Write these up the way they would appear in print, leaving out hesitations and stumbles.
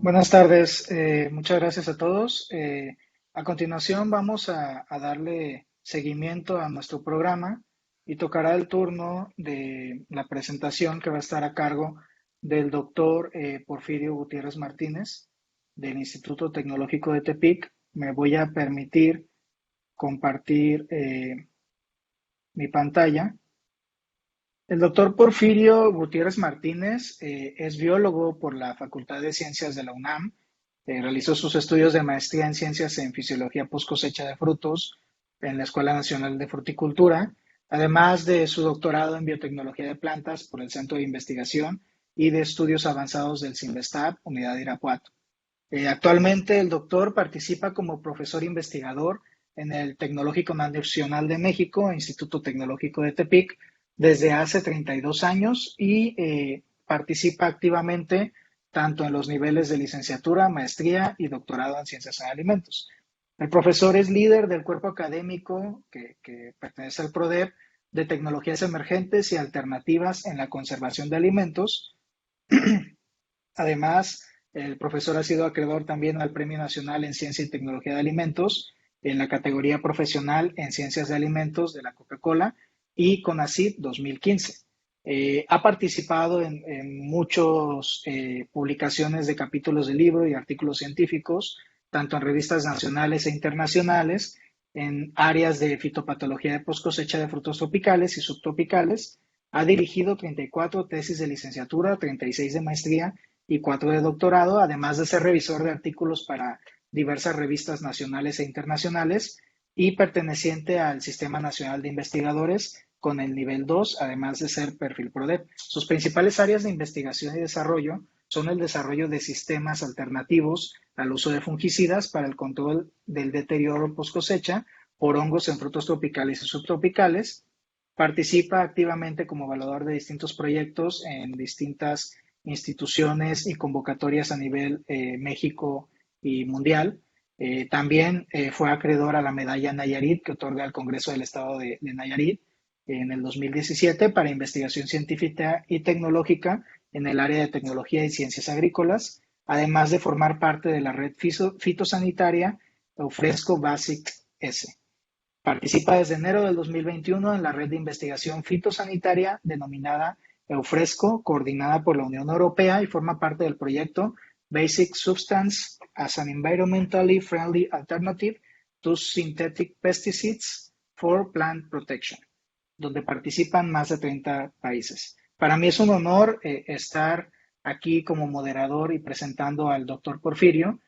Buenas tardes, muchas gracias a todos. A continuación vamos a darle seguimiento a nuestro programa y tocará el turno de la presentación que va a estar a cargo del doctor Porfirio Gutiérrez Martínez del Instituto Tecnológico de Tepic. Me voy a permitir compartir mi pantalla. El doctor Porfirio Gutiérrez Martínez es biólogo por la Facultad de Ciencias de la UNAM. Realizó sus estudios de maestría en ciencias en fisiología post cosecha de frutos en la Escuela Nacional de Fruticultura, además de su doctorado en biotecnología de plantas por el Centro de Investigación y de Estudios Avanzados del CINVESTAB, Unidad de Irapuato. Actualmente el doctor participa como profesor investigador en el Tecnológico Nacional de México, Instituto Tecnológico de Tepic, desde hace 32 años y participa activamente tanto en los niveles de licenciatura, maestría y doctorado en ciencias en alimentos. El profesor es líder del cuerpo académico que pertenece al PRODER de tecnologías emergentes y alternativas en la conservación de alimentos. Además, el profesor ha sido acreedor también al Premio Nacional en Ciencia y Tecnología de Alimentos en la categoría profesional en Ciencias de Alimentos de la Coca-Cola y CONACYT 2015. Ha participado en muchas publicaciones de capítulos de libro y artículos científicos, tanto en revistas nacionales e internacionales, en áreas de fitopatología de post cosecha de frutos tropicales y subtropicales. Ha dirigido 34 tesis de licenciatura, 36 de maestría y 4 de doctorado, además de ser revisor de artículos para diversas revistas nacionales e internacionales y perteneciente al Sistema Nacional de Investigadores con el nivel 2, además de ser perfil PRODEP. Sus principales áreas de investigación y desarrollo son el desarrollo de sistemas alternativos al uso de fungicidas para el control del deterioro post cosecha por hongos en frutos tropicales y subtropicales. Participa activamente como evaluador de distintos proyectos en distintas instituciones y convocatorias a nivel México y mundial. También fue acreedor a la medalla Nayarit que otorga el Congreso del Estado de Nayarit en el 2017 para investigación científica y tecnológica en el área de tecnología y ciencias agrícolas, además de formar parte de la red fitosanitaria Eufresco Basic S. Participa desde enero del 2021 en la red de investigación fitosanitaria denominada Eufresco, coordinada por la Unión Europea y forma parte del proyecto Basic Substance as an Environmentally Friendly Alternative to Synthetic Pesticides for Plant Protection, donde participan más de 30 países. Para mí es un honor estar aquí como moderador y presentando al doctor Porfirio,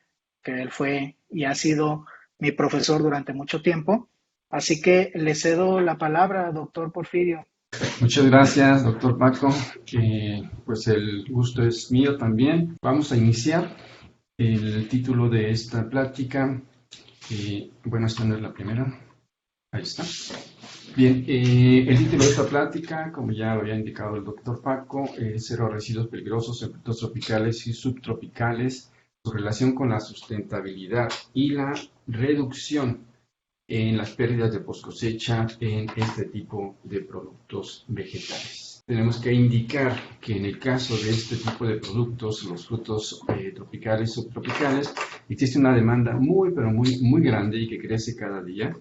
que él fue y ha sido mi profesor durante mucho tiempo. Así que le cedo la palabra, doctor Porfirio. Muchas gracias, doctor Paco. Pues el gusto es mío también. Vamos a iniciar el título de esta plática. Bueno, esta no es la primera. Ahí está. Bien, el título de esta plática, como ya lo había indicado el doctor Paco, es Cero residuos peligrosos en frutos tropicales y subtropicales, su relación con la sustentabilidad y la reducción en las pérdidas de post cosecha en este tipo de productos vegetales. Tenemos que indicar que en el caso de este tipo de productos, los frutos tropicales y subtropicales, existe una demanda pero muy grande y que crece cada día,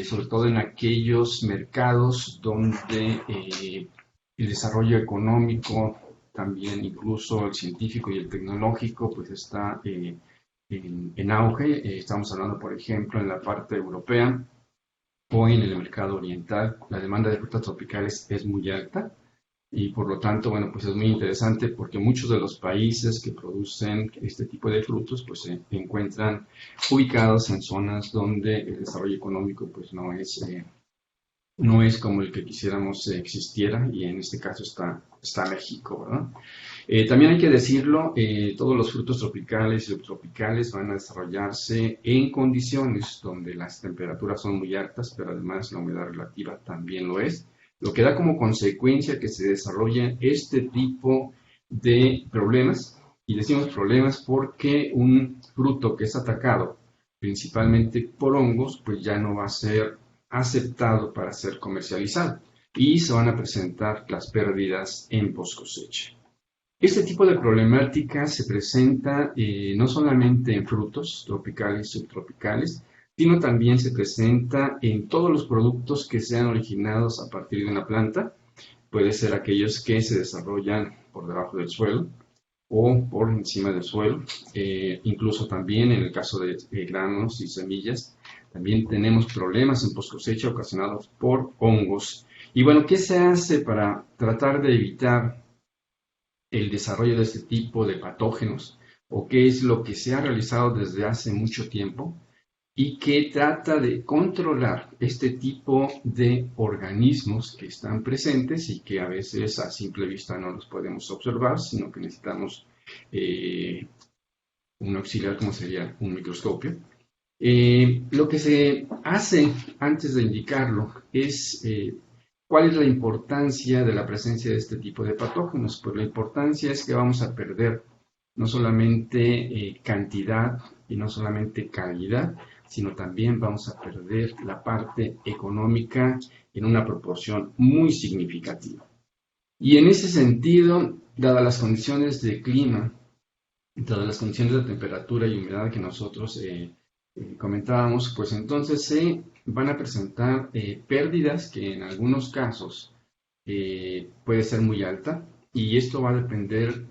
sobre todo en aquellos mercados donde el desarrollo económico, también incluso el científico y el tecnológico, pues está en auge. Estamos hablando, por ejemplo, en la parte europea o en el mercado oriental. La demanda de frutas tropicales es muy alta y por lo tanto, bueno, pues es muy interesante porque muchos de los países que producen este tipo de frutos pues se encuentran ubicados en zonas donde el desarrollo económico pues no es como el que quisiéramos existiera, y en este caso está México, ¿verdad? También hay que decirlo, todos los frutos tropicales y subtropicales van a desarrollarse en condiciones donde las temperaturas son muy altas, pero además la humedad relativa también lo es, lo que da como consecuencia que se desarrollen este tipo de problemas. Y decimos problemas porque un fruto que es atacado principalmente por hongos, pues ya no va a ser aceptado para ser comercializado y se van a presentar las pérdidas en post cosecha. Este tipo de problemática se presenta no solamente en frutos tropicales y subtropicales, sino también se presenta en todos los productos que sean originados a partir de una planta. Puede ser aquellos que se desarrollan por debajo del suelo o por encima del suelo. Incluso también en el caso de granos y semillas, también tenemos problemas en post cosecha ocasionados por hongos. Y bueno, ¿qué se hace para tratar de evitar el desarrollo de este tipo de patógenos? ¿O qué es lo que se ha realizado desde hace mucho tiempo y que trata de controlar este tipo de organismos que están presentes y que a veces a simple vista no los podemos observar, sino que necesitamos un auxiliar como sería un microscopio? Lo que se hace antes de indicarlo es cuál es la importancia de la presencia de este tipo de patógenos. Pues la importancia es que vamos a perder no solamente cantidad y no solamente calidad, sino también vamos a perder la parte económica en una proporción muy significativa. Y en ese sentido, dadas las condiciones de clima, dadas las condiciones de temperatura y humedad que nosotros comentábamos, pues entonces se van a presentar pérdidas que en algunos casos puede ser muy alta, y esto va a depender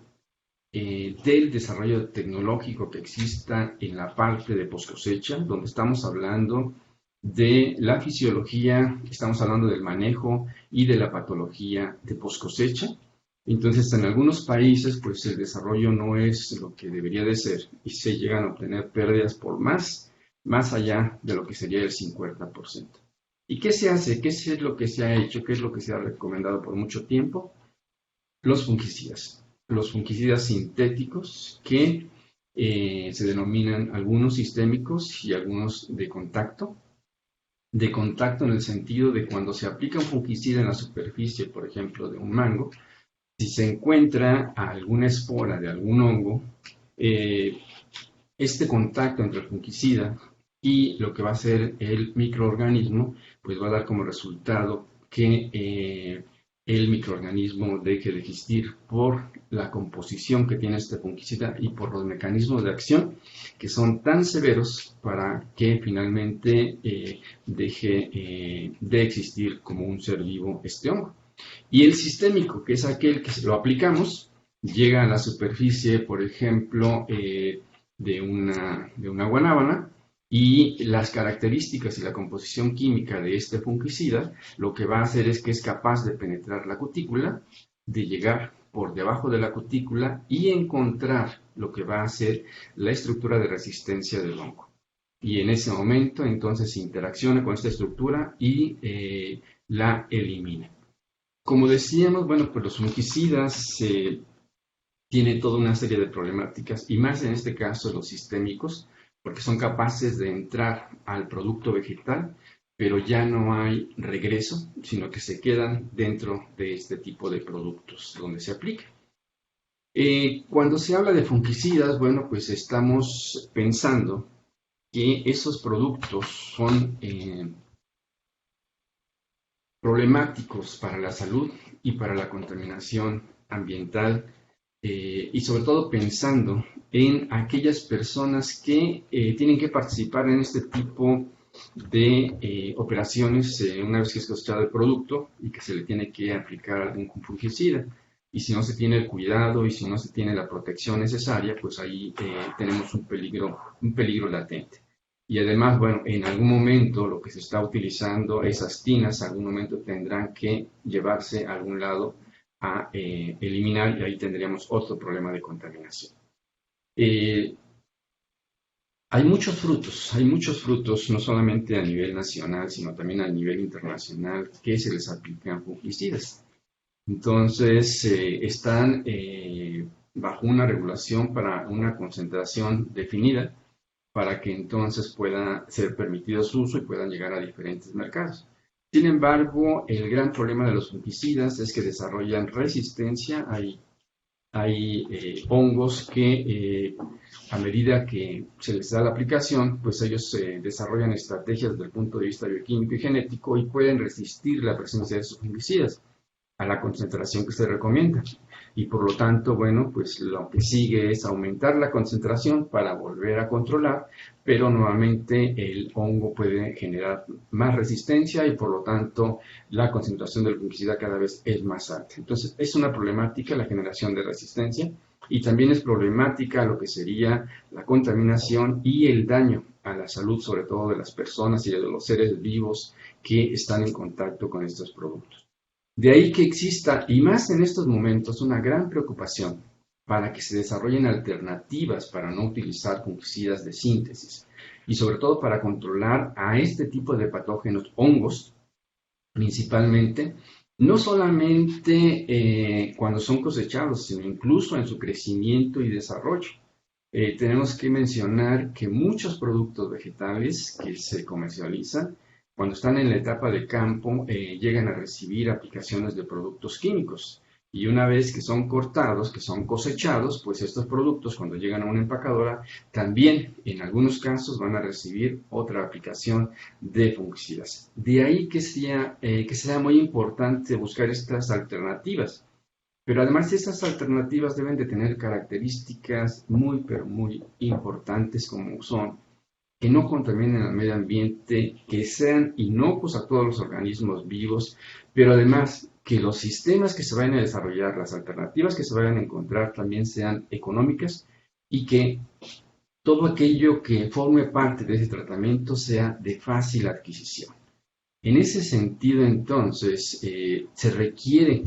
del desarrollo tecnológico que exista en la parte de post cosecha, donde estamos hablando de la fisiología, estamos hablando del manejo y de la patología de post cosecha. Entonces, en algunos países, pues el desarrollo no es lo que debería de ser y se llegan a obtener pérdidas por más allá de lo que sería el 50%. ¿Y qué se hace? ¿Qué es lo que se ha hecho? ¿Qué es lo que se ha recomendado por mucho tiempo? Los fungicidas. Los fungicidas sintéticos que se denominan algunos sistémicos y algunos de contacto. De contacto en el sentido de cuando se aplica un fungicida en la superficie, por ejemplo, de un mango, si se encuentra alguna espora de algún hongo, este contacto entre el fungicida y lo que va a ser el microorganismo, pues va a dar como resultado que el microorganismo deje de existir por la composición que tiene este fungicida y por los mecanismos de acción que son tan severos para que finalmente deje de existir como un ser vivo este hongo. Y el sistémico, que es aquel que lo aplicamos, llega a la superficie, por ejemplo, de una guanábana, y las características y la composición química de este fungicida lo que va a hacer es que es capaz de penetrar la cutícula, de llegar por debajo de la cutícula y encontrar lo que va a ser la estructura de resistencia del hongo. Y en ese momento, entonces, interacciona con esta estructura y la elimina. Como decíamos, bueno, pues los fungicidas tienen toda una serie de problemáticas, y más en este caso los sistémicos, porque son capaces de entrar al producto vegetal, pero ya no hay regreso, sino que se quedan dentro de este tipo de productos donde se aplica. Cuando se habla de fungicidas, bueno, pues estamos pensando que esos productos son problemáticos para la salud y para la contaminación ambiental, y sobre todo pensando en aquellas personas que tienen que participar en este tipo de operaciones una vez que es cosechado el producto y que se le tiene que aplicar algún fungicida. Y si no se tiene el cuidado y si no se tiene la protección necesaria, pues ahí tenemos un peligro latente. Y además, bueno, en algún momento lo que se está utilizando, esas tinas, en algún momento tendrán que llevarse a algún lado a eliminar, y ahí tendríamos otro problema de contaminación. Hay muchos frutos, no solamente a nivel nacional, sino también a nivel internacional, que se les aplican fungicidas. Entonces, están bajo una regulación para una concentración definida, para que entonces pueda ser permitido su uso y puedan llegar a diferentes mercados. Sin embargo, el gran problema de los fungicidas es que desarrollan resistencia. Hay hongos que a medida que se les da la aplicación, pues ellos desarrollan estrategias desde el punto de vista bioquímico y genético y pueden resistir la presencia de esos fungicidas a la concentración que se recomienda. y por lo tanto, bueno, pues lo que sigue es aumentar la concentración para volver a controlar, pero nuevamente el hongo puede generar más resistencia y por lo tanto la concentración del fungicida cada vez es más alta. Entonces es una problemática la generación de resistencia y también es problemática lo que sería la contaminación y el daño a la salud, sobre todo de las personas y de los seres vivos que están en contacto con estos productos. De ahí que exista, y más en estos momentos, una gran preocupación para que se desarrollen alternativas para no utilizar fungicidas de síntesis y sobre todo para controlar a este tipo de patógenos, hongos principalmente, no solamente cuando son cosechados, sino incluso en su crecimiento y desarrollo. Tenemos que mencionar que muchos productos vegetales que se comercializan, cuando están en la etapa de campo, llegan a recibir aplicaciones de productos químicos. Y una vez que son cortados, que son cosechados, pues estos productos cuando llegan a una empacadora, también en algunos casos van a recibir otra aplicación de fungicidas. De ahí que sea muy importante buscar estas alternativas. Pero además estas alternativas deben de tener características muy, pero muy importantes como son que no contaminen al medio ambiente, que sean inocuos a todos los organismos vivos, pero además que los sistemas que se vayan a desarrollar, las alternativas que se vayan a encontrar también sean económicas y que todo aquello que forme parte de ese tratamiento sea de fácil adquisición. En ese sentido, entonces, se requiere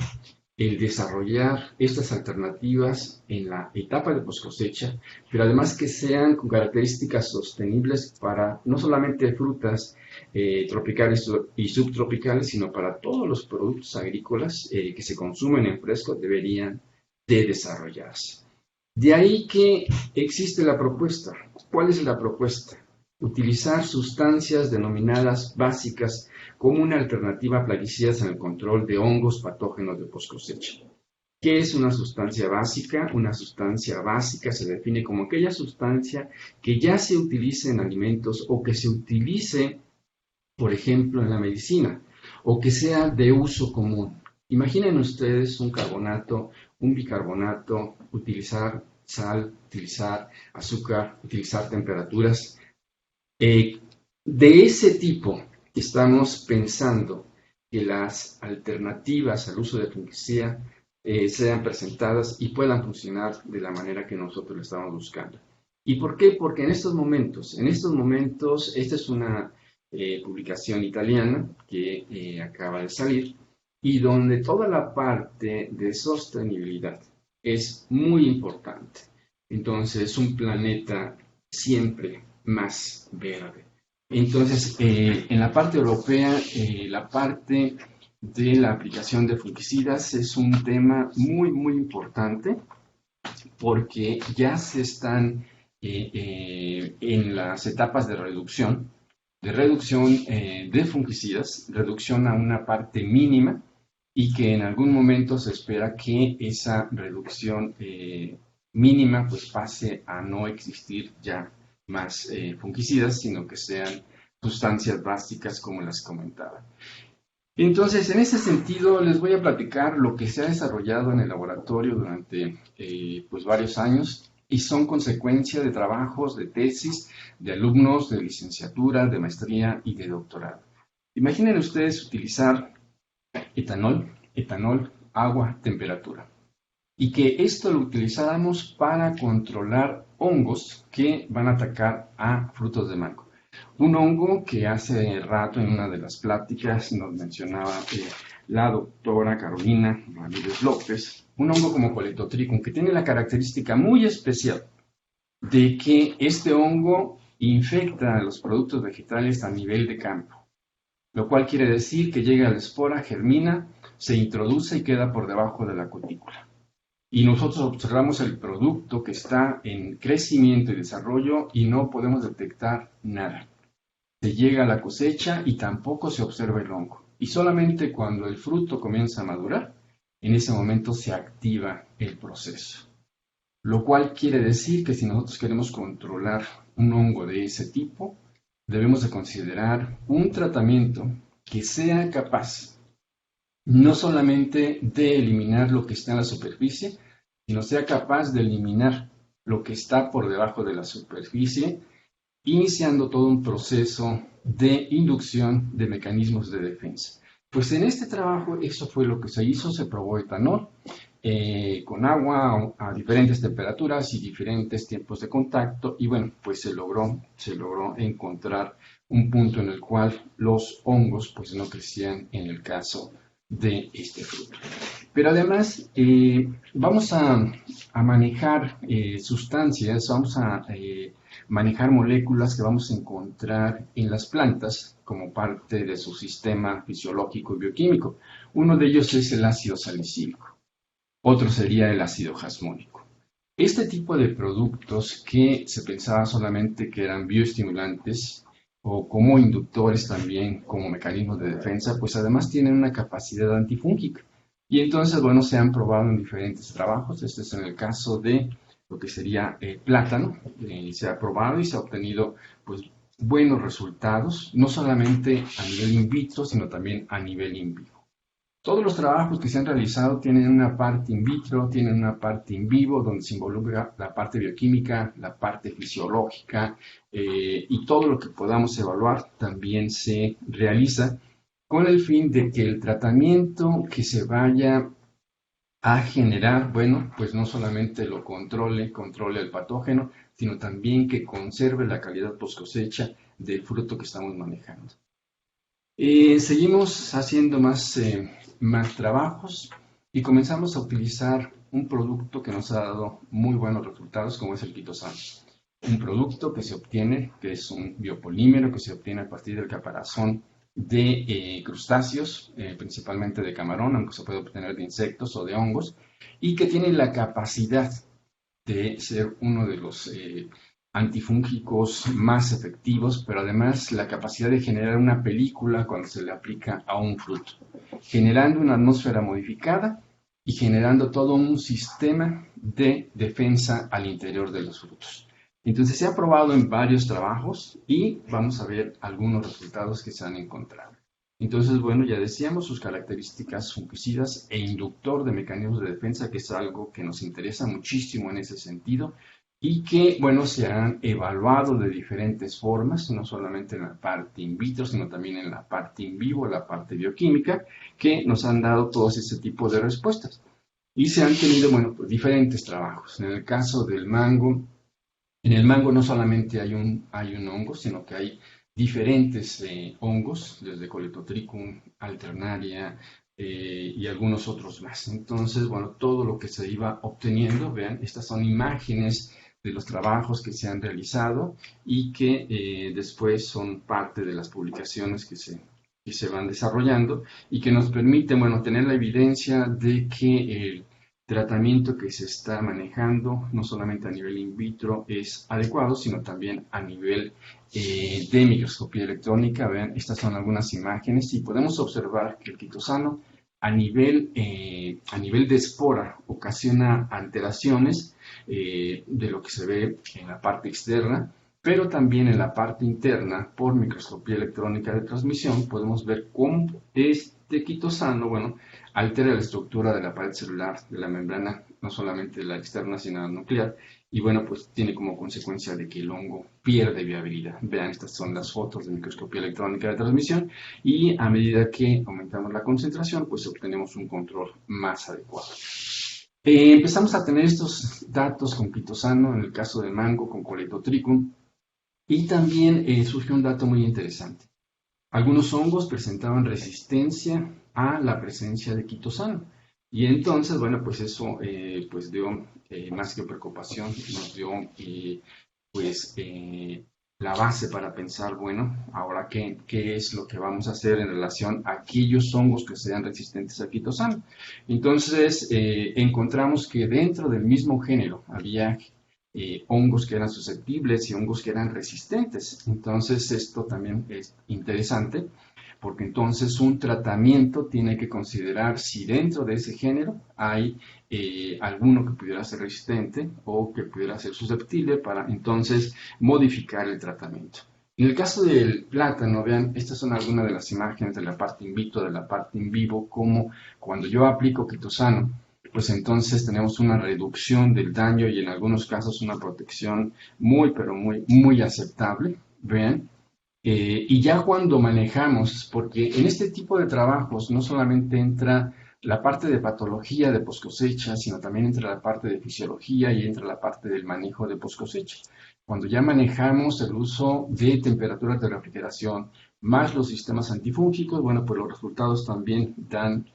el desarrollar estas alternativas en la etapa de poscosecha, pero además que sean con características sostenibles para no solamente frutas tropicales y subtropicales, sino para todos los productos agrícolas que se consumen en fresco deberían de desarrollarse. De ahí que existe la propuesta. ¿Cuál es la propuesta? Utilizar sustancias denominadas básicas como una alternativa a plaguicidas en el control de hongos patógenos de poscosecha. ¿Qué es una sustancia básica? Una sustancia básica se define como aquella sustancia que ya se utilice en alimentos o que se utilice, por ejemplo, en la medicina, o que sea de uso común. Imaginen ustedes un carbonato, un bicarbonato, utilizar sal, utilizar azúcar, utilizar temperaturas. De ese tipo estamos pensando que las alternativas al uso de fungicida sean presentadas y puedan funcionar de la manera que nosotros lo estamos buscando. ¿Y por qué? Porque en estos momentos, esta es una publicación italiana que acaba de salir y donde toda la parte de sostenibilidad es muy importante. Entonces, un planeta siempre más verde. Entonces, en la parte europea, la parte de la aplicación de fungicidas es un tema muy, muy importante porque ya se están en las etapas de reducción de fungicidas, reducción a una parte mínima y que en algún momento se espera que esa reducción mínima pues pase a no existir ya más fungicidas, sino que sean sustancias básicas como las comentaba. Entonces, en ese sentido, les voy a platicar lo que se ha desarrollado en el laboratorio durante pues varios años y son consecuencia de trabajos, de tesis, de alumnos de licenciatura, de maestría y de doctorado. Imaginen ustedes utilizar etanol, agua, temperatura. Y que esto lo utilizáramos para controlar hongos que van a atacar a frutos de mango. Un hongo que hace rato en una de las pláticas nos mencionaba la doctora Carolina Ramírez López, un hongo como Coletotrichum que tiene la característica muy especial de que este hongo infecta a los productos vegetales a nivel de campo, lo cual quiere decir que llega a la espora, germina, se introduce y queda por debajo de la cutícula. Y nosotros observamos el producto que está en crecimiento y desarrollo y no podemos detectar nada. Se llega a la cosecha y tampoco se observa el hongo. Y solamente cuando el fruto comienza a madurar, en ese momento se activa el proceso. Lo cual quiere decir que si nosotros queremos controlar un hongo de ese tipo, debemos de considerar un tratamiento que sea capaz no solamente de eliminar lo que está en la superficie, sino sea capaz de eliminar lo que está por debajo de la superficie, iniciando todo un proceso de inducción de mecanismos de defensa. Pues en este trabajo eso fue lo que se hizo, se probó etanol con agua a diferentes temperaturas y diferentes tiempos de contacto y bueno, pues se logró encontrar un punto en el cual los hongos pues no crecían en el caso de este fruto. Pero además vamos a manejar sustancias, vamos a manejar moléculas que vamos a encontrar en las plantas como parte de su sistema fisiológico y bioquímico. Uno de ellos es el ácido salicílico, otro sería el ácido jasmónico. Este tipo de productos que se pensaba solamente que eran bioestimulantes o como inductores también, como mecanismos de defensa, pues además tienen una capacidad antifúngica. Y entonces, bueno, se han probado en diferentes trabajos. Este es en el caso de lo que sería plátano. Se ha probado y se ha obtenido, pues, buenos resultados, no solamente a nivel in vitro, sino también a nivel in vivo. Todos los trabajos que se han realizado tienen una parte in vitro, tienen una parte in vivo, donde se involucra la parte bioquímica, la parte fisiológica, y todo lo que podamos evaluar también se realiza con el fin de que el tratamiento que se vaya a generar, bueno, pues no solamente lo controle el patógeno, sino también que conserve la calidad post cosecha del fruto que estamos manejando. Seguimos haciendo más trabajos y comenzamos a utilizar un producto que nos ha dado muy buenos resultados, como es el quitosano. Un producto que se obtiene, que es un biopolímero que se obtiene a partir del caparazón de crustáceos, principalmente de camarón, aunque se puede obtener de insectos o de hongos, y que tiene la capacidad de ser uno de los antifúngicos más efectivos, pero además la capacidad de generar una película cuando se le aplica a un fruto, generando una atmósfera modificada y generando todo un sistema de defensa al interior de los frutos. Entonces se ha probado en varios trabajos y vamos a ver algunos resultados que se han encontrado. Entonces, bueno, ya decíamos sus características fungicidas e inductor de mecanismos de defensa, que es algo que nos interesa muchísimo en ese sentido y que, bueno, se han evaluado de diferentes formas, no solamente en la parte in vitro, sino también en la parte in vivo, la parte bioquímica, que nos han dado todos este tipo de respuestas. Y se han tenido, bueno, pues diferentes trabajos. En el caso del mango, en el mango no solamente hay un hongo, sino que hay diferentes hongos, desde Coletotrichum, Alternaria y algunos otros más. Entonces, bueno, todo lo que se iba obteniendo, vean, estas son imágenes de los trabajos que se han realizado y que después son parte de las publicaciones que se van desarrollando y que nos permiten, bueno, tener la evidencia de que el tratamiento que se está manejando, no solamente a nivel in vitro, es adecuado, sino también a nivel de microscopía electrónica. Vean, estas son algunas imágenes y podemos observar que el quitosano a nivel de espora ocasiona alteraciones de lo que se ve en la parte externa, pero también en la parte interna, por microscopía electrónica de transmisión, podemos ver cómo este quitosano, bueno, altera la estructura de la pared celular, de la membrana, no solamente la externa, sino la nuclear, y bueno, pues tiene como consecuencia de que el hongo pierde viabilidad. Vean, estas son las fotos de microscopía electrónica de transmisión, y a medida que aumentamos la concentración, pues obtenemos un control más adecuado. Empezamos a tener estos datos con quitosano, en el caso del mango, con Coletotrichum, y también surgió un dato muy interesante. Algunos hongos presentaban resistencia a la presencia de quitosano. Y entonces, bueno, pues eso pues dio más que preocupación, nos dio la base para pensar, bueno, ahora qué es lo que vamos a hacer en relación a aquellos hongos que sean resistentes al quitosano. Entonces, encontramos que dentro del mismo género había hongos que eran susceptibles y hongos que eran resistentes. Entonces, esto también es interesante, porque entonces un tratamiento tiene que considerar si dentro de ese género hay alguno que pudiera ser resistente o que pudiera ser susceptible para entonces modificar el tratamiento. En el caso del plátano, vean, estas son algunas de las imágenes de la parte in vitro, de la parte in vivo, como cuando yo aplico quitosano, pues entonces tenemos una reducción del daño y en algunos casos una protección muy, pero muy aceptable, vean. Y ya cuando manejamos, porque en este tipo de trabajos no solamente entra la parte de patología de post cosecha, sino también entra la parte de fisiología y entra la parte del manejo de post cosecha. Cuando ya manejamos el uso de temperaturas de refrigeración más los sistemas antifúngicos, bueno, pues los resultados también dan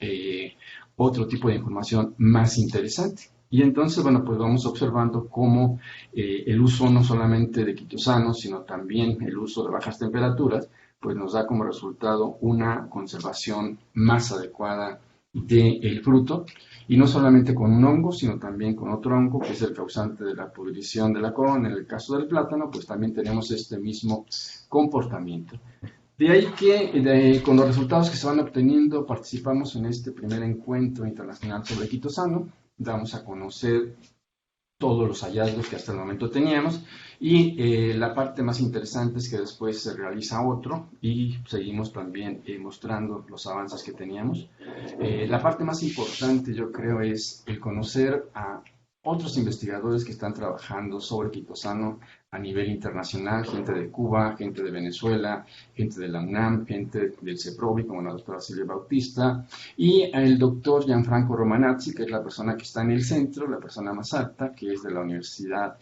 otro tipo de información más interesante. Y entonces, bueno, pues vamos observando cómo el uso no solamente de quitosano, sino también el uso de bajas temperaturas, pues nos da como resultado una conservación más adecuada del fruto, y no solamente con un hongo, sino también con otro hongo, que es el causante de la pudrición de la corona. En el caso del plátano, pues también tenemos este mismo comportamiento. De ahí que con los resultados que se van obteniendo participamos en este primer encuentro internacional sobre quitosano, damos a conocer todos los hallazgos que hasta el momento teníamos y la parte más interesante es que después se realiza otro y seguimos también mostrando los avances que teníamos. La parte más importante yo creo es el conocer a otros investigadores que están trabajando sobre quitosano a nivel internacional, gente de Cuba, gente de Venezuela, gente de la UNAM, gente del CEPROVI, como la doctora Silvia Bautista, y el doctor Gianfranco Romanazzi, que es la persona que está en el centro, la persona más alta, que es de la Universidad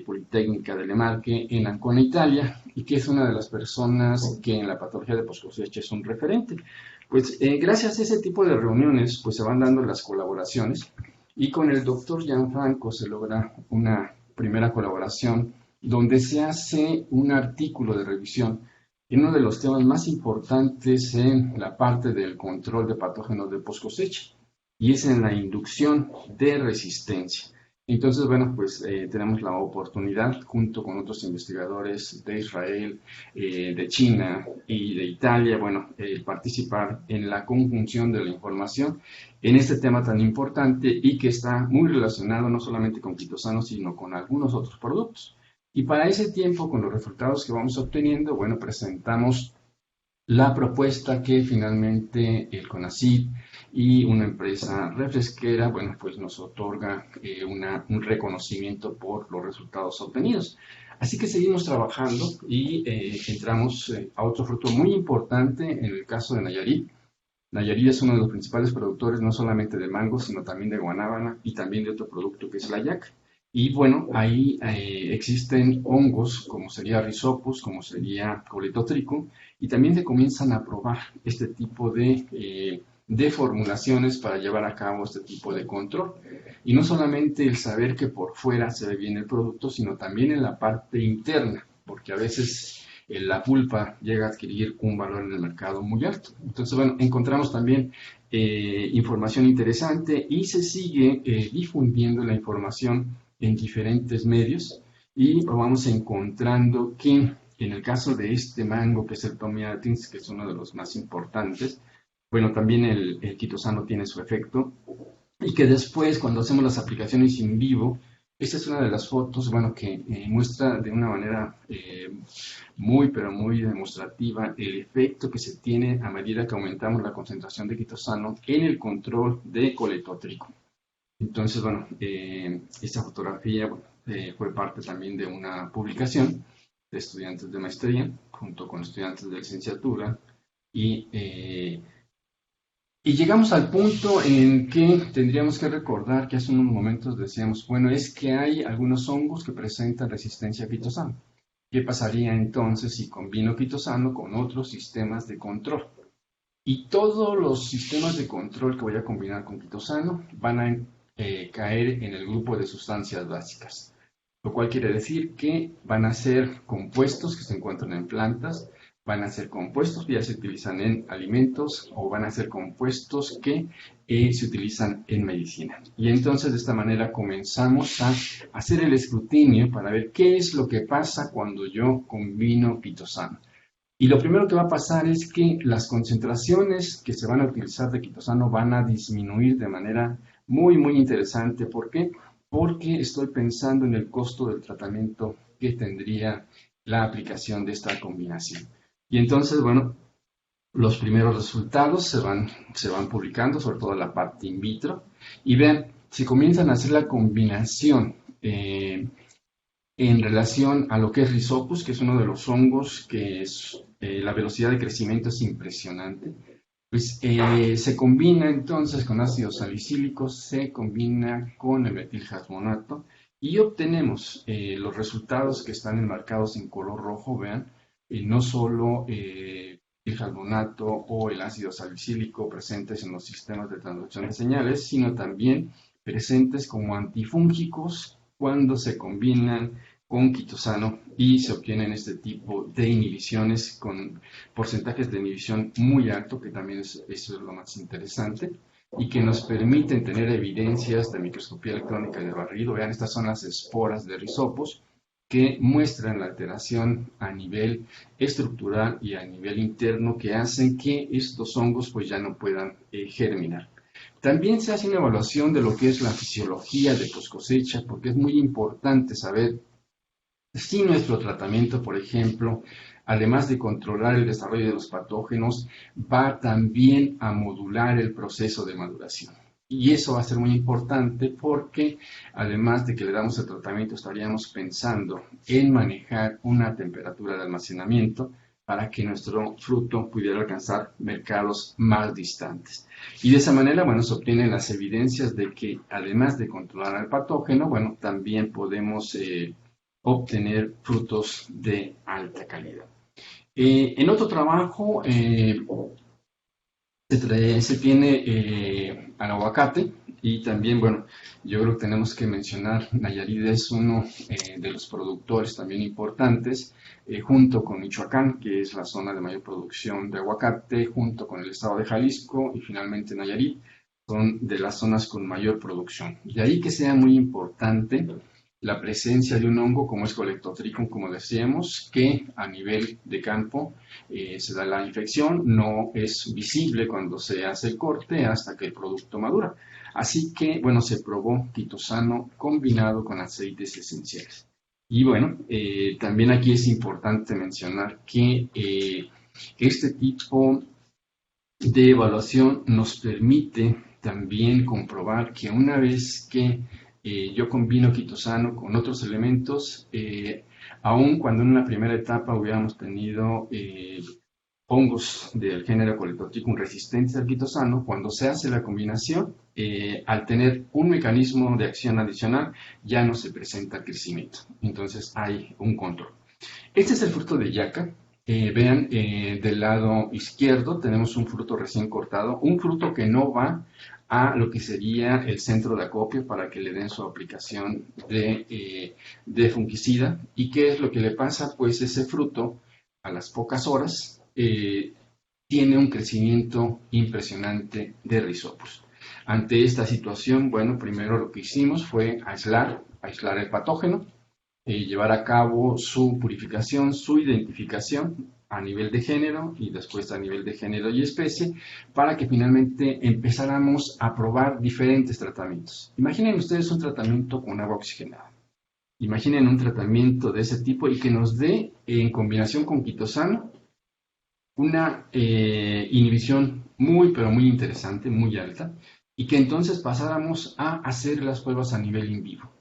Politécnica de Le Marche en Ancona, Italia, y que es una de las personas que en la patología de post-cosecha es un referente. Pues gracias a ese tipo de reuniones, pues se van dando las colaboraciones, y con el doctor Gianfranco se logra una primera colaboración donde se hace un artículo de revisión en uno de los temas más importantes en la parte del control de patógenos de post cosecha, y es en la inducción de resistencia. Entonces, bueno, pues tenemos la oportunidad, junto con otros investigadores de Israel, de China y de Italia, bueno, participar en la conjunción de la información en este tema tan importante y que está muy relacionado no solamente con quitosano, sino con algunos otros productos. Y para ese tiempo, con los resultados que vamos obteniendo, bueno, presentamos la propuesta que finalmente el CONACYT y una empresa refresquera, bueno, pues nos otorga un reconocimiento por los resultados obtenidos. Así que seguimos trabajando y entramos a otro fruto muy importante en el caso de Nayarit. Nayarit es uno de los principales productores no solamente de mango, sino también de guanábana y también de otro producto que es la yaca. Y bueno, ahí existen hongos como sería Rhizopus, como sería Coledotrichum, y también se comienzan a probar este tipo de formulaciones para llevar a cabo este tipo de control. Y no solamente el saber que por fuera se ve bien el producto, sino también en la parte interna, porque a veces la pulpa llega a adquirir un valor en el mercado muy alto. Entonces, bueno, encontramos también información interesante y se sigue difundiendo la información en diferentes medios y vamos encontrando que en el caso de este mango, que es el Tommy Atkins, que es uno de los más importantes, bueno, también el quitosano tiene su efecto y que después, cuando hacemos las aplicaciones in vivo, esta es una de las fotos, bueno, que muestra de una manera pero muy demostrativa el efecto que se tiene a medida que aumentamos la concentración de quitosano en el control de Coledotrichum. Entonces, bueno, esta fotografía fue parte también de una publicación de estudiantes de maestría junto con estudiantes de licenciatura y llegamos al punto en que tendríamos que recordar que hace unos momentos decíamos, bueno, es que hay algunos hongos que presentan resistencia a quitosano. ¿Qué pasaría entonces si combino quitosano con otros sistemas de control? Y todos los sistemas de control que voy a combinar con quitosano van a caer en el grupo de sustancias básicas, lo cual quiere decir que van a ser compuestos que se encuentran en plantas, van a ser compuestos que ya se utilizan en alimentos o van a ser compuestos que se utilizan en medicina. Y entonces de esta manera comenzamos a hacer el escrutinio para ver qué es lo que pasa cuando yo combino quitosano. Y lo primero que va a pasar es que las concentraciones que se van a utilizar de quitosano van a disminuir de manera muy interesante. ¿Por qué? Porque estoy pensando en el costo del tratamiento que tendría la aplicación de esta combinación. Y entonces, bueno, los primeros resultados se van publicando, sobre todo la parte in vitro, y vean, se comienzan a hacer la combinación en relación a lo que es Rhizopus, que es uno de los hongos que es, la velocidad de crecimiento es impresionante. Pues se combina entonces con ácido salicílico, se combina con el metilhasmonato y obtenemos los resultados que están enmarcados en color rojo, vean, no solo el metilhasmonato o el ácido salicílico presentes en los sistemas de transducción de señales, sino también presentes como antifúngicos cuando se combinan con quitosano y se obtienen este tipo de inhibiciones con porcentajes de inhibición muy alto, que también eso es lo más interesante, y que nos permiten tener evidencias de microscopía electrónica de barrido. Vean, estas son las esporas de Rhizopus que muestran la alteración a nivel estructural y a nivel interno que hacen que estos hongos pues ya no puedan germinar. También se hace una evaluación de lo que es la fisiología de post cosecha, porque es muy importante saber si nuestro tratamiento, por ejemplo, además de controlar el desarrollo de los patógenos, va también a modular el proceso de maduración. Y eso va a ser muy importante porque, además de que le damos el tratamiento, estaríamos pensando en manejar una temperatura de almacenamiento para que nuestro fruto pudiera alcanzar mercados más distantes. Y de esa manera, bueno, se obtienen las evidencias de que, además de controlar al patógeno, bueno, también podemos obtener frutos de alta calidad. En otro trabajo se tiene al aguacate y también, bueno, yo creo que tenemos que mencionar, Nayarit es uno de los productores también importantes, junto con Michoacán, que es la zona de mayor producción de aguacate, junto con el estado de Jalisco y finalmente Nayarit, son de las zonas con mayor producción. De ahí que sea muy importante la presencia de un hongo como es Colectotrichum, como decíamos, que a nivel de campo se da la infección, no es visible cuando se hace el corte hasta que el producto madura. Así que, bueno, se probó quitosano combinado con aceites esenciales. Y bueno, también aquí es importante mencionar que este tipo de evaluación nos permite también comprobar que una vez que yo combino quitosano con otros elementos, aun cuando en una primera etapa hubiéramos tenido hongos del género Colectotrichum resistentes al quitosano, cuando se hace la combinación, al tener un mecanismo de acción adicional, ya no se presenta el crecimiento. Entonces hay un control. Este es el fruto de yaca. Vean, del lado izquierdo tenemos un fruto recién cortado, un fruto que no va a lo que sería el centro de acopio para que le den su aplicación de fungicida. ¿Y qué es lo que le pasa? Pues ese fruto, a las pocas horas, tiene un crecimiento impresionante de Rhizopus. Ante esta situación, bueno, primero lo que hicimos fue aislar el patógeno, llevar a cabo su purificación, su identificación a nivel de género y después a nivel de género y especie, para que finalmente empezáramos a probar diferentes tratamientos. Imaginen ustedes un tratamiento con agua oxigenada. Imaginen un tratamiento de ese tipo y que nos dé, en combinación con quitosano, una inhibición muy, pero muy interesante, muy alta, y que entonces pasáramos a hacer las pruebas a nivel in vivo.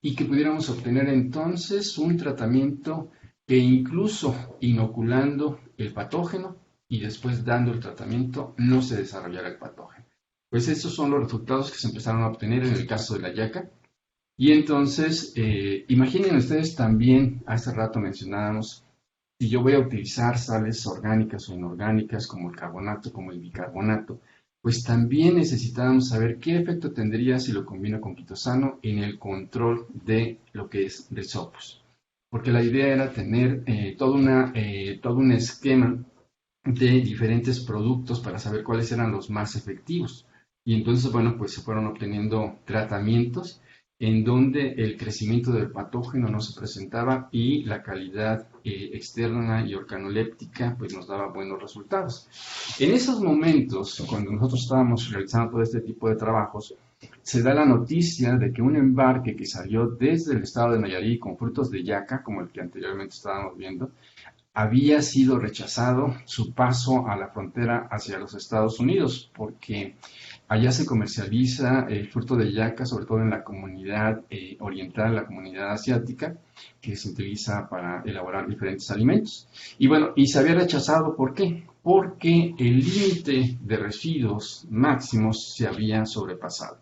Y que pudiéramos obtener entonces un tratamiento que incluso inoculando el patógeno y después dando el tratamiento no se desarrollara el patógeno. Pues esos son los resultados que se empezaron a obtener en el caso de la yaca. Y entonces, imaginen ustedes también, hace rato mencionábamos, si yo voy a utilizar sales orgánicas o inorgánicas como el carbonato, como el bicarbonato, pues también necesitábamos saber qué efecto tendría si lo combino con quitosano en el control de lo que es Rhizopus. Porque la idea era tener todo un esquema de diferentes productos para saber cuáles eran los más efectivos. Y entonces, bueno, pues se fueron obteniendo tratamientos en donde el crecimiento del patógeno no se presentaba y la calidad externa y organoléptica pues nos daba buenos resultados. En esos momentos, cuando nosotros estábamos realizando todo este tipo de trabajos, se da la noticia de que un embarque que salió desde el estado de Nayarit con frutos de yaca, como el que anteriormente estábamos viendo, había sido rechazado su paso a la frontera hacia los Estados Unidos, porque allá se comercializa el fruto de yaca, sobre todo en la comunidad oriental, la comunidad asiática, que se utiliza para elaborar diferentes alimentos. Y bueno, y se había rechazado, ¿por qué? Porque el límite de residuos máximos se había sobrepasado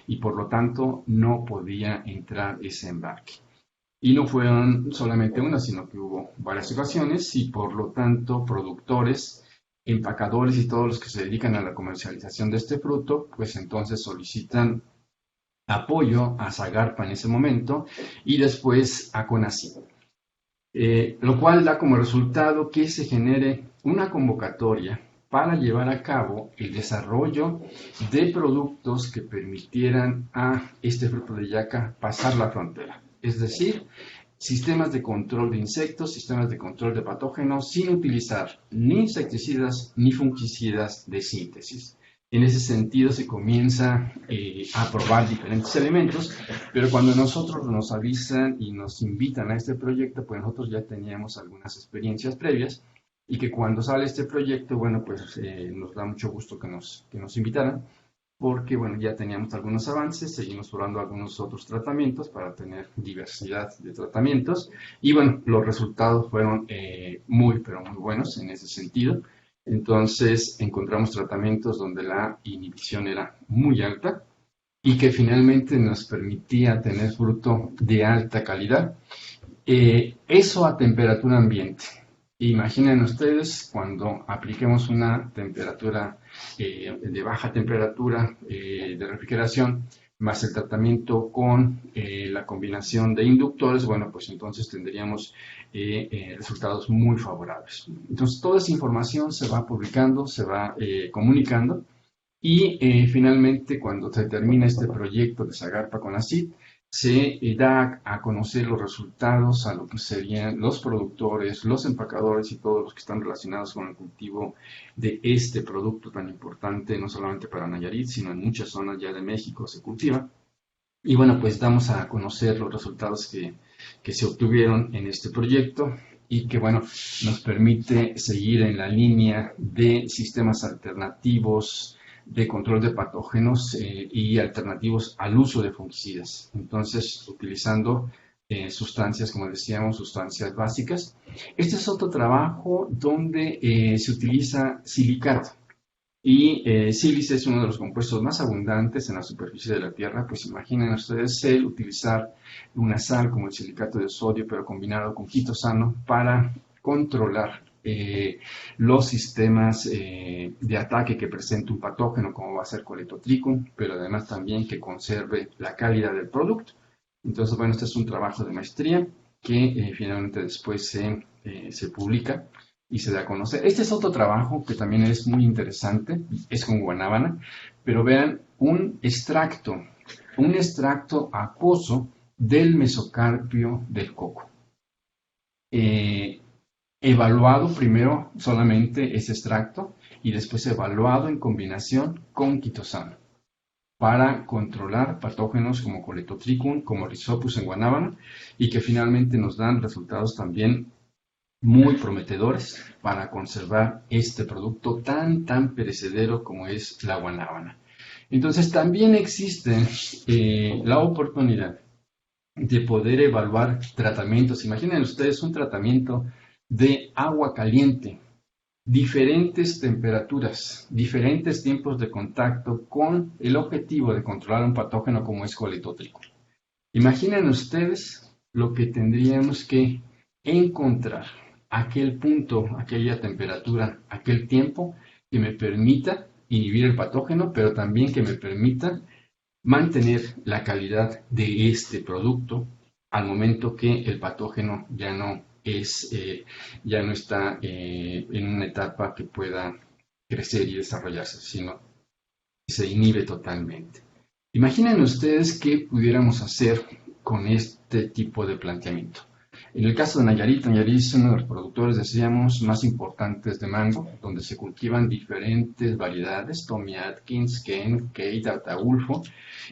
y por lo tanto no podía entrar ese embarque. Y no fueron solamente una, sino que hubo varias ocasiones y por lo tanto productores, empacadores y todos los que se dedican a la comercialización de este fruto, pues entonces solicitan apoyo a Zagarpa en ese momento y después a CONACYT. Lo cual da como resultado que se genere una convocatoria para llevar a cabo el desarrollo de productos que permitieran a este fruto de yaca pasar la frontera. Es decir, sistemas de control de insectos, sistemas de control de patógenos, sin utilizar ni insecticidas ni fungicidas de síntesis. En ese sentido se comienza a probar diferentes elementos, pero cuando nosotros nos avisan y nos invitan a este proyecto, pues nosotros ya teníamos algunas experiencias previas y que cuando sale este proyecto, bueno, pues nos da mucho gusto que nos invitaran, porque bueno, ya teníamos algunos avances, seguimos probando algunos otros tratamientos para tener diversidad de tratamientos y bueno, los resultados fueron muy, pero muy buenos en ese sentido. Entonces encontramos tratamientos donde la inhibición era muy alta y que finalmente nos permitía tener fruto de alta calidad. Eso a temperatura ambiente. Imaginen ustedes cuando apliquemos una temperatura de baja temperatura de refrigeración más el tratamiento con la combinación de inductores, bueno, pues entonces tendríamos resultados muy favorables. Entonces toda esa información se va publicando, se va comunicando y finalmente cuando se termina este proyecto de Zagarpa CONACYT, se da a conocer los resultados a lo que serían los productores, los empacadores y todos los que están relacionados con el cultivo de este producto tan importante, no solamente para Nayarit, sino en muchas zonas ya de México se cultiva. Y bueno, pues damos a conocer los resultados que se obtuvieron en este proyecto y que bueno, nos permite seguir en la línea de sistemas alternativos de control de patógenos y alternativos al uso de fungicidas. Entonces, utilizando sustancias, como decíamos, sustancias básicas. Este es otro trabajo donde se utiliza silicato. Y sílice es uno de los compuestos más abundantes en la superficie de la Tierra. Pues imaginen ustedes el utilizar una sal como el silicato de sodio, pero combinado con quitosano para controlar los sistemas de ataque que presenta un patógeno, como va a ser Coletotrichum, pero además también que conserve la calidad del producto. Entonces, bueno, este es un trabajo de maestría que finalmente después se publica y se da a conocer. Este es otro trabajo que también es muy interesante, es con guanábana, pero vean un extracto acuoso del mesocarpio del coco. Evaluado primero solamente ese extracto y después evaluado en combinación con quitosano para controlar patógenos como Coletotrichum, como Rhizopus en guanábana y que finalmente nos dan resultados también muy prometedores para conservar este producto tan perecedero como es la guanábana. Entonces también existe la oportunidad de poder evaluar tratamientos. Imaginen ustedes un tratamiento de agua caliente, diferentes temperaturas, diferentes tiempos de contacto con el objetivo de controlar un patógeno como es Coletotrichum. Imaginen ustedes lo que tendríamos que encontrar, aquel punto, aquella temperatura, aquel tiempo que me permita inhibir el patógeno, pero también que me permita mantener la calidad de este producto al momento que el patógeno ya no está en una etapa que pueda crecer y desarrollarse, sino que se inhibe totalmente. Imaginen ustedes qué pudiéramos hacer con este tipo de planteamiento. En el caso de Nayarit, Nayarit es uno de los productores, decíamos, más importantes de mango, donde se cultivan diferentes variedades, Tommy Atkins, Ken, Kate, Ataulfo,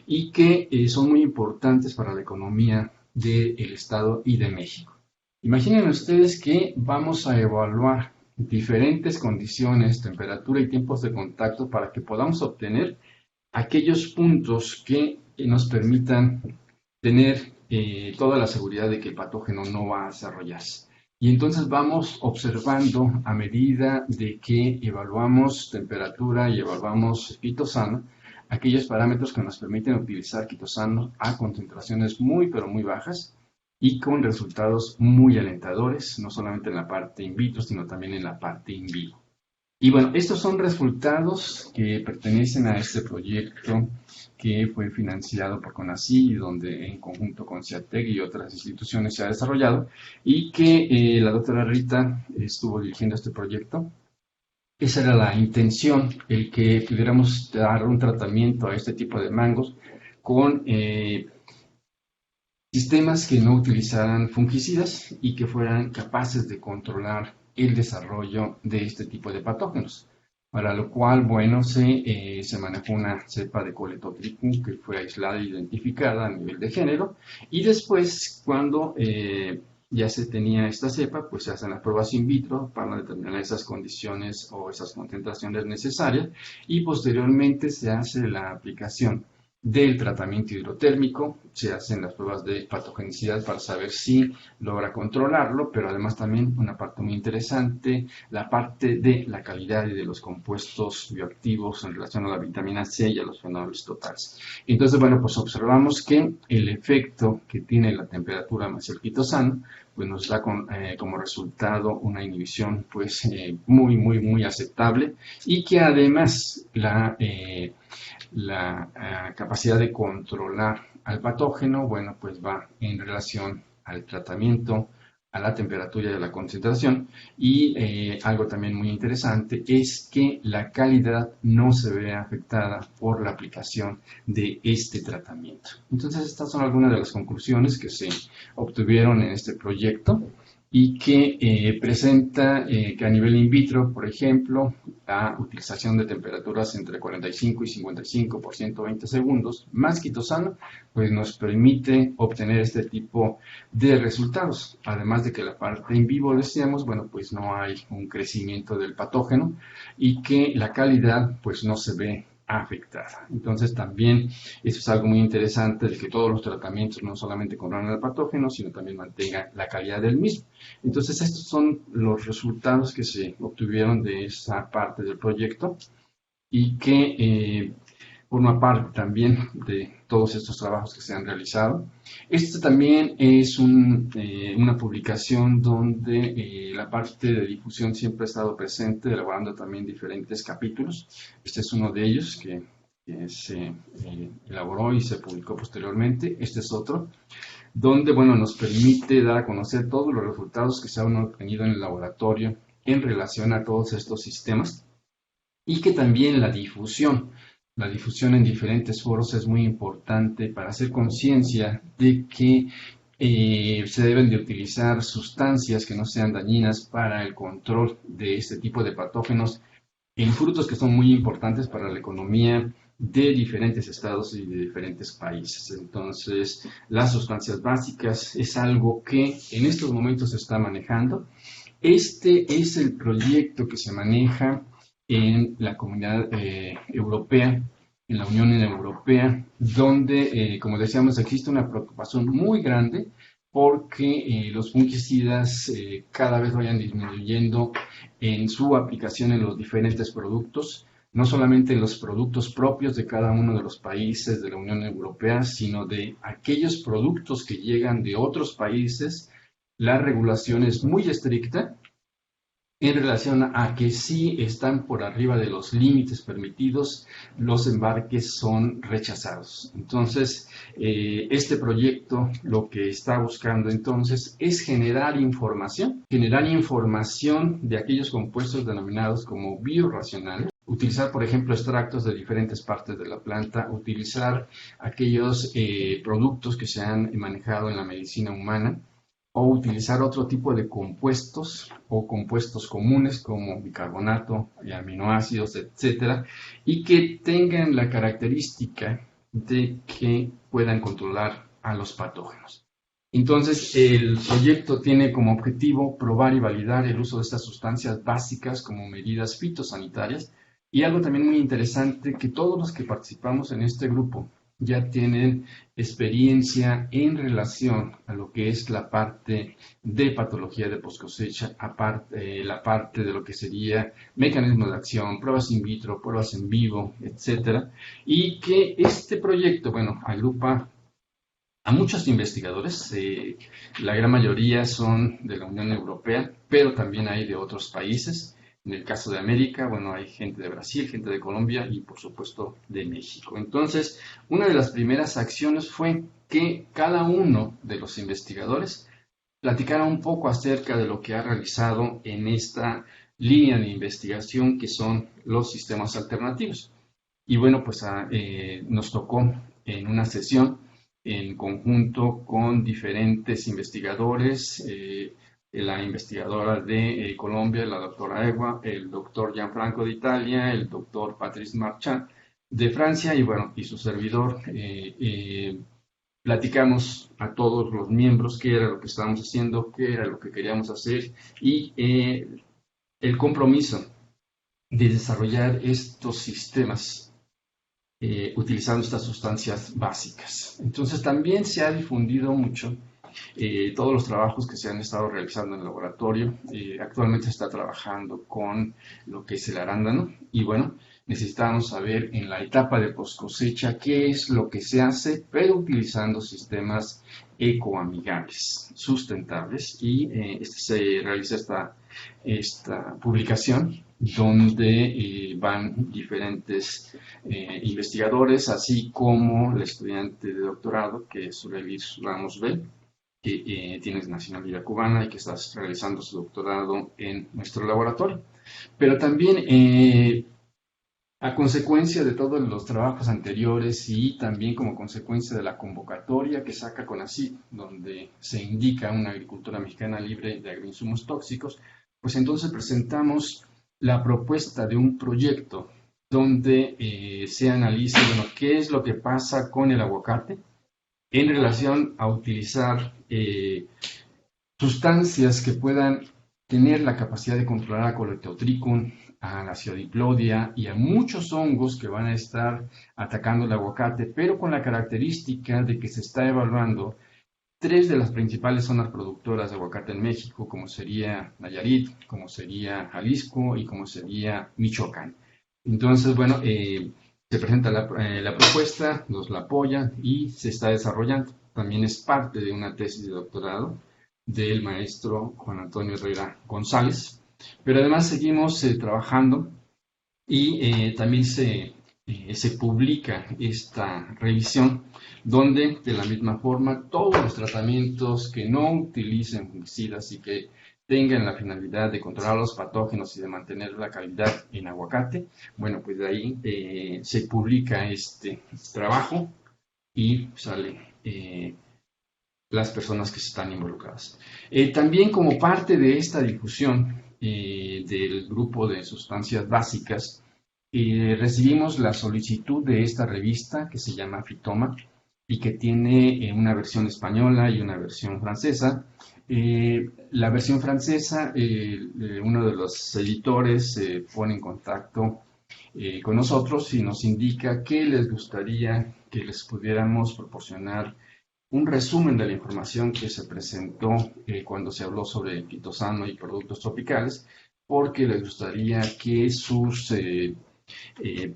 y que son muy importantes para la economía del Estado y de México. Imaginen ustedes que vamos a evaluar diferentes condiciones, temperatura y tiempos de contacto para que podamos obtener aquellos puntos que nos permitan tener toda la seguridad de que el patógeno no va a desarrollarse. Y entonces vamos observando a medida de que evaluamos temperatura y evaluamos quitosano, aquellos parámetros que nos permiten utilizar quitosano a concentraciones muy pero muy bajas y con resultados muy alentadores, no solamente en la parte in vitro, sino también en la parte in vivo. Y bueno, estos son resultados que pertenecen a este proyecto que fue financiado por CONACYT, donde en conjunto con CIATEC y otras instituciones se ha desarrollado, y que la doctora Rita estuvo dirigiendo este proyecto. Esa era la intención, el que pudiéramos dar un tratamiento a este tipo de mangos con sistemas que no utilizaran fungicidas y que fueran capaces de controlar el desarrollo de este tipo de patógenos. Para lo cual, bueno, se manejó una cepa de Coletotrichum que fue aislada e identificada a nivel de género, y después, cuando ya se tenía esta cepa, pues se hacen las pruebas in vitro para determinar esas condiciones o esas concentraciones necesarias, y posteriormente se hace la aplicación del tratamiento hidrotérmico, se hacen las pruebas de patogenicidad para saber si logra controlarlo, pero además también una parte muy interesante, la parte de la calidad y de los compuestos bioactivos en relación a la vitamina C y a los fenoles totales. Entonces, bueno, pues observamos que el efecto que tiene la temperatura más el quitosano, pues nos da como resultado una inhibición pues muy aceptable, y que además la capacidad de controlar al patógeno, bueno, pues va en relación al tratamiento, a la temperatura y a la concentración. Y algo también muy interesante es que la calidad no se ve afectada por la aplicación de este tratamiento. Entonces, estas son algunas de las conclusiones que se obtuvieron en este proyecto, y que presenta que a nivel in vitro, por ejemplo, la utilización de temperaturas entre 45 y 55 por 120 segundos, más quitosano, pues nos permite obtener este tipo de resultados. Además de que la parte in vivo, decíamos, bueno, pues no hay un crecimiento del patógeno y que la calidad pues no se ve afectada. Entonces también eso es algo muy interesante, de que todos los tratamientos no solamente controlan el patógeno, sino también mantengan la calidad del mismo. Entonces estos son los resultados que se obtuvieron de esa parte del proyecto, y que forma parte también de todos estos trabajos que se han realizado. Este también es una publicación donde la parte de difusión siempre ha estado presente, elaborando también diferentes capítulos. Este es uno de ellos que se elaboró y se publicó posteriormente. Este es otro, donde, bueno, nos permite dar a conocer todos los resultados que se han obtenido en el laboratorio en relación a todos estos sistemas, y que también la difusión en diferentes foros es muy importante para hacer conciencia de que se deben de utilizar sustancias que no sean dañinas para el control de este tipo de patógenos en frutos que son muy importantes para la economía de diferentes estados y de diferentes países. Entonces, las sustancias básicas es algo que en estos momentos se está manejando. Este es el proyecto que se maneja en la comunidad europea, en la Unión Europea, donde, como decíamos, existe una preocupación muy grande porque los fungicidas cada vez vayan disminuyendo en su aplicación en los diferentes productos, no solamente en los productos propios de cada uno de los países de la Unión Europea, sino de aquellos productos que llegan de otros países. La regulación es muy estricta en relación a que si están por arriba de los límites permitidos, los embarques son rechazados. Entonces, este proyecto lo que está buscando entonces es generar información de aquellos compuestos denominados como biorracionales, utilizar, por ejemplo, extractos de diferentes partes de la planta, utilizar aquellos productos que se han manejado en la medicina humana, o utilizar otro tipo de compuestos o compuestos comunes como bicarbonato, aminoácidos, etcétera, y que tengan la característica de que puedan controlar a los patógenos. Entonces, el proyecto tiene como objetivo probar y validar el uso de estas sustancias básicas como medidas fitosanitarias, y algo también muy interesante, que todos los que participamos en este grupo ya tienen experiencia en relación a lo que es la parte de patología de poscosecha, la parte de lo que sería mecanismos de acción, pruebas in vitro, pruebas en vivo, etcétera, y que este proyecto, bueno, agrupa a muchos investigadores, la gran mayoría son de la Unión Europea, pero también hay de otros países. En el caso de América, bueno, hay gente de Brasil, gente de Colombia y por supuesto de México. Entonces, una de las primeras acciones fue que cada uno de los investigadores platicara un poco acerca de lo que ha realizado en esta línea de investigación que son los sistemas alternativos. Y bueno, pues nos tocó en una sesión en conjunto con diferentes investigadores, la investigadora de Colombia, la doctora Ewa, el doctor Gianfranco de Italia, el doctor Patrice Marchand de Francia, y bueno, y su servidor. Platicamos a todos los miembros qué era lo que estábamos haciendo, qué era lo que queríamos hacer, y el compromiso de desarrollar estos sistemas utilizando estas sustancias básicas. Entonces también se ha difundido mucho todos los trabajos que se han estado realizando en el laboratorio. Actualmente se está trabajando con lo que es el arándano, y bueno, necesitamos saber en la etapa de poscosecha qué es lo que se hace, pero utilizando sistemas ecoamigables, sustentables, y se realiza esta publicación donde van diferentes investigadores, así como el estudiante de doctorado, que es Surelis Ramos Bell, que tiene nacionalidad cubana y que está realizando su doctorado en nuestro laboratorio. Pero también, a consecuencia de todos los trabajos anteriores y también como consecuencia de la convocatoria que saca CONACYT, donde se indica una agricultura mexicana libre de agroinsumos tóxicos, pues entonces presentamos la propuesta de un proyecto donde se analice, bueno, qué es lo que pasa con el aguacate en relación a utilizar sustancias que puedan tener la capacidad de controlar a Coleotrichum, a la Aciodiplodia y a muchos hongos que van a estar atacando el aguacate, pero con la característica de que se está evaluando 3 de las principales zonas productoras de aguacate en México, como sería Nayarit, como sería Jalisco y como sería Michoacán. Entonces, bueno, se presenta la propuesta, nos la apoyan y se está desarrollando. También es parte de una tesis de doctorado del maestro Juan Antonio Herrera González. Pero además seguimos trabajando y también se publica esta revisión donde de la misma forma todos los tratamientos que no utilicen fungicidas y que tengan la finalidad de controlar los patógenos y de mantener la calidad en aguacate, bueno, pues de ahí se publica este trabajo y sale las personas que están involucradas. También como parte de esta difusión del grupo de sustancias básicas, recibimos la solicitud de esta revista que se llama Fitoma y que tiene una versión española y una versión francesa. La versión francesa, uno de los editores se pone en contacto con nosotros y nos indica que les gustaría que les pudiéramos proporcionar un resumen de la información que se presentó cuando se habló sobre el quitosano y productos tropicales, porque les gustaría que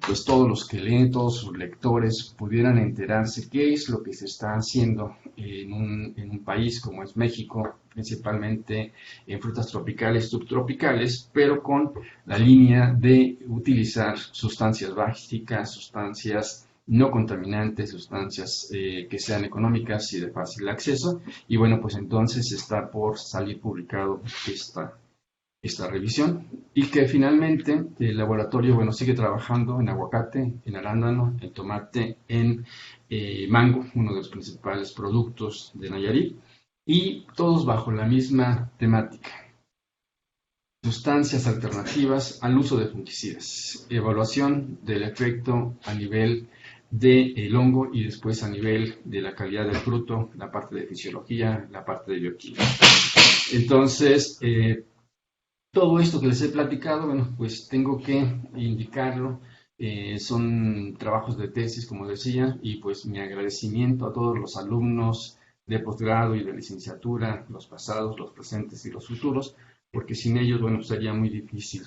pues todos los que leen, todos sus lectores pudieran enterarse qué es lo que se está haciendo en un país como es México, principalmente en frutas tropicales, subtropicales, pero con la línea de utilizar sustancias básicas, sustancias no contaminantes, sustancias que sean económicas y de fácil acceso. Y bueno, pues entonces está por salir publicado esta revisión, y que finalmente el laboratorio, bueno, sigue trabajando en aguacate, en arándano, en tomate, en mango, uno de los principales productos de Nayarit, y todos bajo la misma temática. Sustancias alternativas al uso de fungicidas. Evaluación del efecto a nivel del hongo y después a nivel de la calidad del fruto, la parte de fisiología, la parte de bioquímica. Entonces, todo esto que les he platicado, bueno, pues tengo que indicarlo. Son trabajos de tesis, como decía, y pues mi agradecimiento a todos los alumnos de posgrado y de licenciatura, los pasados, los presentes y los futuros, porque sin ellos, bueno, sería muy difícil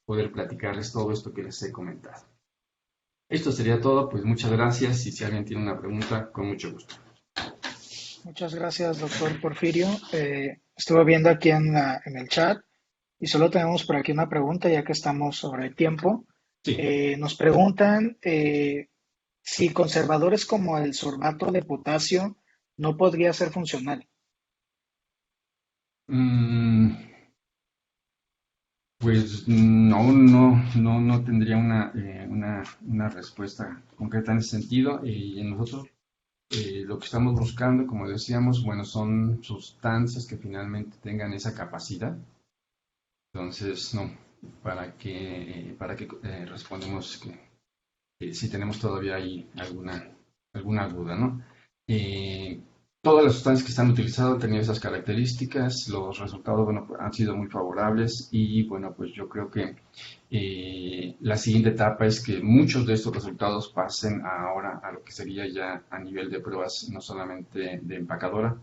poder platicarles todo esto que les he comentado. Esto sería todo, pues muchas gracias y si alguien tiene una pregunta, con mucho gusto. Muchas gracias, doctor Porfirio. Estuve viendo aquí en el chat y solo tenemos por aquí una pregunta, ya que estamos sobre el tiempo. Sí. Nos preguntan si conservadores como el sorbato de potasio no podría ser funcional. Pues no tendría una respuesta concreta en ese sentido. Y nosotros lo que estamos buscando, como decíamos, bueno, son sustancias que finalmente tengan esa capacidad. Entonces, no, para que respondemos que si tenemos todavía ahí alguna duda, ¿no? Todas las sustancias que están utilizadas han tenido esas características, los resultados, bueno, han sido muy favorables y, bueno, pues yo creo que la siguiente etapa es que muchos de estos resultados pasen ahora a lo que sería ya a nivel de pruebas, no solamente de empacadora,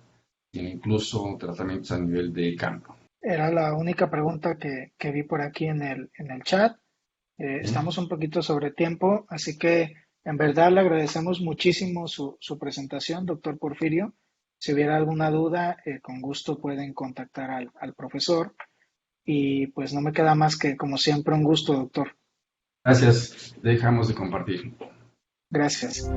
sino incluso tratamientos a nivel de campo. Era la única pregunta que vi por aquí en el chat. Estamos un poquito sobre tiempo, así que en verdad le agradecemos muchísimo su presentación, doctor Porfirio. Si hubiera alguna duda, con gusto pueden contactar al profesor. Y pues no me queda más que, como siempre, un gusto, doctor. Gracias. Dejamos de compartir. Gracias.